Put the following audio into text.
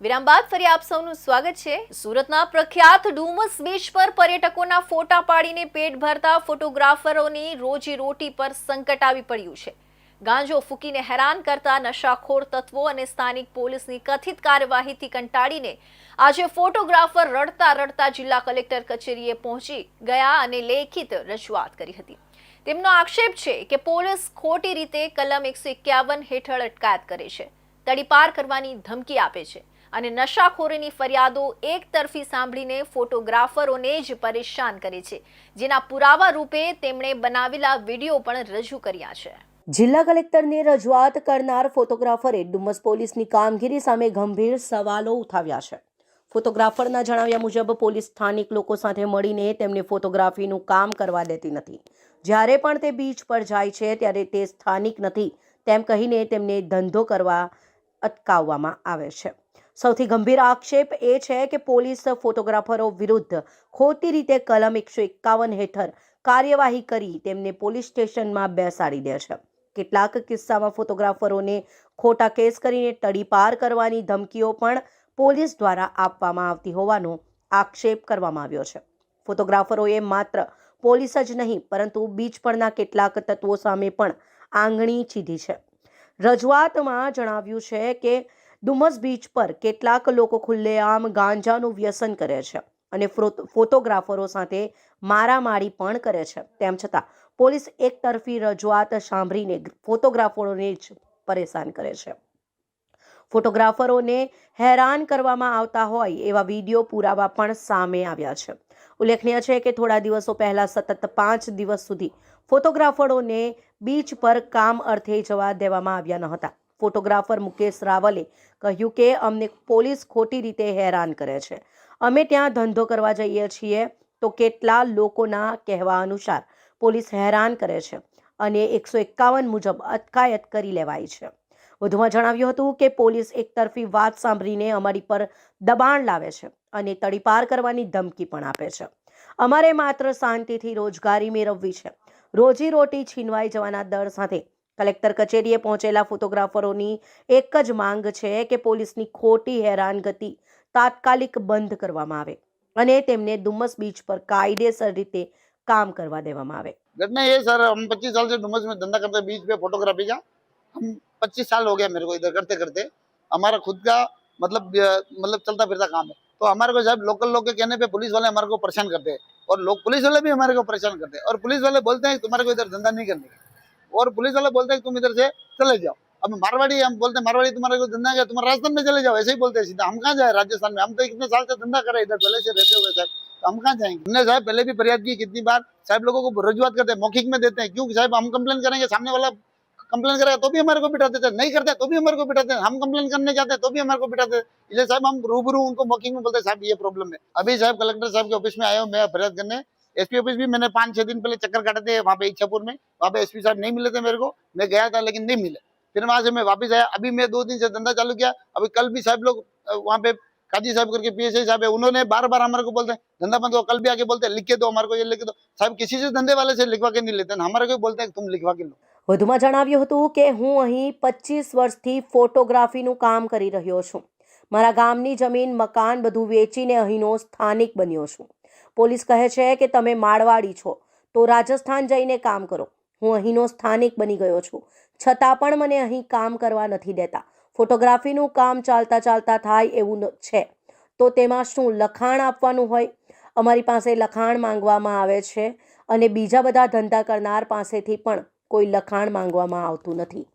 વિરામ બાદ ફરી આપ સૌનું સ્વાગત છે। સુરતના પ્રખ્યાત ડુમસ બીચ પર પર્યટકોના ફોટા પાડીને પેટ ભરતા ફોટોગ્રાફરોની રોજીરોટી પર સંકટ આવી પડ્યું છે। ગાંજો ફૂંકીને હેરાન કરતા નશાખોર તત્વો અને સ્થાનિક પોલીસની કથિત કાર્યવાહીથી કંટાળીને આજે ફોટોગ્રાફર રડતા રડતા જિલ્લા કલેક્ટર કચેરીએ પહોંચી ગયા અને લેખિત રજૂઆત કરી હતી। તેમનો આક્ષેપ છે કે પોલીસ ખોટી રીતે કલમ 151 હેઠળ અટકાયત કરે છે, તડીપાર કરવાની ધમકી આપે છે અને નશાખોરીની ફરિયાદો એક તરફી સાંભળીને ફોટોગ્રાફરોને જ પરેશાન કરે છે, જેના પુરાવા રૂપે તેમણે બનાવેલા વિડીયો પણ રજૂ કર્યા છે। જિલ્લા કલેક્ટરને રજૂઆત કરનાર ફોટોગ્રાફરે ડુમસ પોલીસની કામગીરી સામે ગંભીર સવાલો ઉઠાવ્યા છે। ફોટોગ્રાફરના જણાવ્યા મુજબ પોલીસ સ્થાનિક લોકો સાથે મળીને તેમને ફોટોગ્રાફીનું કામ કરવા દેતી નથી। જ્યારે પણ તે બીચ પર જાય છે ત્યારે તે સ્થાનિક નથી તેમ કહીને તેમને ધંધો કરવા અટકાવવામાં આવે છે। સૌથી ગંભીર આક્ષેપ એ છે કે પોલીસ ફોટોગ્રાફરો વિરુદ્ધ ખોટી રીતે કલમ 151 હેઠળ કાર્યવાહી કરી તેમને પોલીસ સ્ટેશનમાં બેસાડી દે છે। કેટલાક કિસ્સામાં ફોટોગ્રાફરોને ખોટા કેસ કરીને તડીપાર કરવાની ધમકીઓ પણ પોલીસ દ્વારા આપવામાં આવતી હોવાનો આક્ષેપ કરવામાં આવ્યો છે। ફોટોગ્રાફરોએ માત્ર પોલીસ જ નહીં પરંતુ બીચ પરના કેટલાક તત્વો સામે પણ આંગળી ચીધી છે। રજૂઆતમાં જણાવ્યું છે કે ડુમસ બીચ પર કેટલાક લોકો ખુલ્લેઆમ ગાંજાનું વ્યસન કરે છે અને ફોટોગ્રાફરો સાથે મારામારી પણ કરે છે। તેમ છતાં પોલીસ એકતરફી રજૂઆત સાંભળીને ફોટોગ્રાફરોને જ પરેશાન કરે છે। ફોટોગ્રાફરોને હેરાન કરવામાં આવતા હોય એવા વિડીયો પુરાવા પણ સામે આવ્યા છે। ઉલ્લેખનીય છે કે થોડા દિવસો પહેલા સતત 5 દિવસ સુધી ફોટોગ્રાફરોને બીચ પર કામ અર્થે જવા દેવામાં આવ્યા ન હતા। ફોટોગ્રાફર મુકેશ રાવલે કહ્યું કે અમને પોલીસ ખોટી રીતે હેરાન કરે છે। અમે ત્યાં ધંધો કરવા જઈએ છીએ તો કેટલા લોકોના કહેવા અનુસાર પોલીસ હેરાન કરે છે અને 151 મુજબ અટકાયત કરી લેવાય છે। વધુમાં જણાવ્યું હતું કે પોલીસ એકતરફી વાત સાંભળીને અમારી પર દબાણ લાવે છે અને તડીપાર કરવાની ધમકી પણ આપે છે। અમારે માત્ર શાંતિથી રોજગારી મેળવવી છે। રોજીરોટી છીનવાઈ જવાના ડર સાથે કલેક્ટર કચેરીએ પહોંચેલા ફોટોગ્રાફરોની એક જ માંગ છે કે પોલીસની ખોટી હેરાનગતિ તાત્કાલિક બંધ કરવામાં આવે અને તેમને ડુમસ બીચ पर कायदेसर રીતે काम करवा देवामां आवे। घटना ये सर, हम 25 साल से डुमस में धंधा करते हैं, बीच पे फोटोग्राफी का। हम 25 साल हो गया मेरे को इधर करते करते। हमारा खुद का मतलब चलता फिरता काम है। तो हमारे को साहब लोकल लोग के कहने पे पुलिस वाले हमारे को परेशान करते हैं और लोग पुलिस वाले भी हमारे को परेशान करते हैं और पुलिस वाले बोलते हैं तुम्हारे को इधर धंधा नहीं करने का और पुलिस वाले बोलते हैं तुम इधर से चले जाओ। अब मारवाड़ी हम बोलते हैं मारवाड़ी तुम्हारे को धंधा क्या, तुम्हारे राजस्थान में चले जाओ, ऐसे ही बोलते हैं सीधा। हम कहाँ जाए राजस्थान में, हम तो इतने साल से धंधा कर रहे इधर पहले से रहते हुए साहब, तो हम कहाँ जाएंगे। हमने साहब पहले भी फरियाद की कितनी बार, साहब लोगों को रजूआत करते हैं, मौखिक में देते हैं, क्योंकि साहब हम कंप्लेन करेंगे सामने वाला कंप्लेन करेगा तो भी हमारे को बिठा देते हैं, नहीं करते तो भी हमारे को बिठाते हैं, हम कंप्लेन करने जाते हैं तो भी हमारे को बिठाते हैं। इसलिए साहब हम रूबरू उनको मौखिक में बोलते हैं साहब ये प्रॉब्लम है। अभी साहब कलेक्टर साहब के ऑफिस में आए हो मैं फरियाद करने, एसपी ऑफिस भी मैंने 5-6 दिन पहले चक्कर काटे थे वहाँ पे इच्छापुर में, वहाँ पे एसपी साहब नहीं मिले थे मेरे को, मैं गया था लेकिन नहीं मिले। फिर वहां से मैं वापस आया, अभी मैं 2 दिन से धंधा चालू किया। अभी कल भी साहब लोग वहाँ पे काजी साहब करके पीएसआई साहब है, उन्होंने बार बार हमारे को बोलते हैं धंधा बंद हो, कल भी आके बोलते हैं लिख के दो हमारे को, ये लिख के दो। साहब किसी से धंधे वाले से लिखवा के नहीं लेते, हमारे को बोलते हैं तुम लिखवा के लो। વધુમાં જણાવ્યું હતું કે હું અહીં 25 વર્ષથી ફોટોગ્રાફીનું કામ કરી રહ્યો છું। મારા ગામની જમીન મકાન બધું વેચીને અહીંનો સ્થાનિક બન્યો છું। પોલીસ કહે છે કે તમે મારવાડી છો તો રાજસ્થાન જઈને કામ કરો। હું અહીંનો સ્થાનિક બની ગયો છું છતાં પણ મને અહીં કામ કરવા નથી દેતા। ફોટોગ્રાફીનું કામ ચાલતા ચાલતા થાય એવું છે તો તેમાં શું લખાણ આપવાનું હોય? અમારી પાસે લખાણ માંગવામાં આવે છે અને બીજા બધા ધંધા કરનાર પાસેથી પણ કોઈ લખાણ માંગવામાં આવતું નથી।